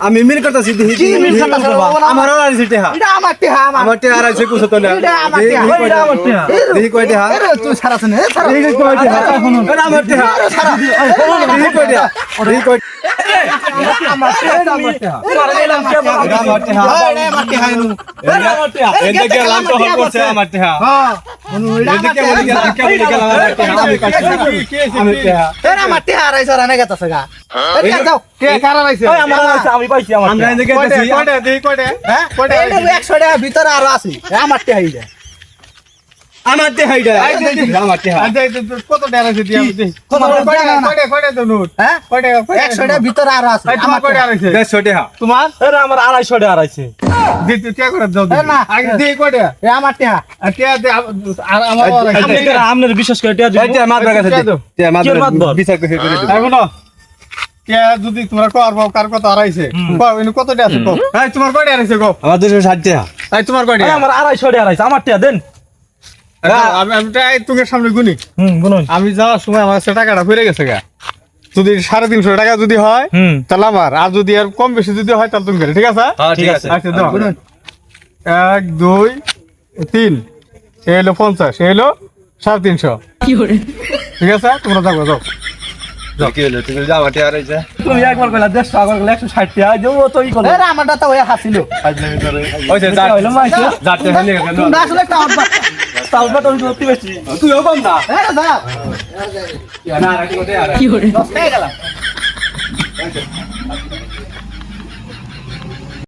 আমি মিল করতেছি আমার ভিতরে আরো আছে আমার আমার কত ভিতরে আরো আছে তোমার আমার 250 টাকা আড়াইছে আপনার বিশ্বাস করে যদি তোমার কার কত আড়াইছে কত আছে তোমার কয়টা আড়াইছে গো আমার 260 টাকা তোমার কয়টা আমার 250 টাকা আড়াইছে আমার টাকা দেন তোকে সামনে গুনি আমি যাওয়ার সময় আমার টাকাটা ফিরে গেছে গা যদি 350 টাকা যদি হয় তাহলে আমার আর যদি আর কম বেশি যদি হয় তাহলে তুমি ঠিক আছে আচ্ছা দাও 1 2 3 এই হলো 50 এই হলো 350 ঠিক আছে তোমরা যাও তুমি একবার কইলা 150 টাকা করে 160 টাকা দেবো তো ই করে আমারটা তো হাসিল আসলে তাও তো তুমি বেশি তুইও কম না কি করে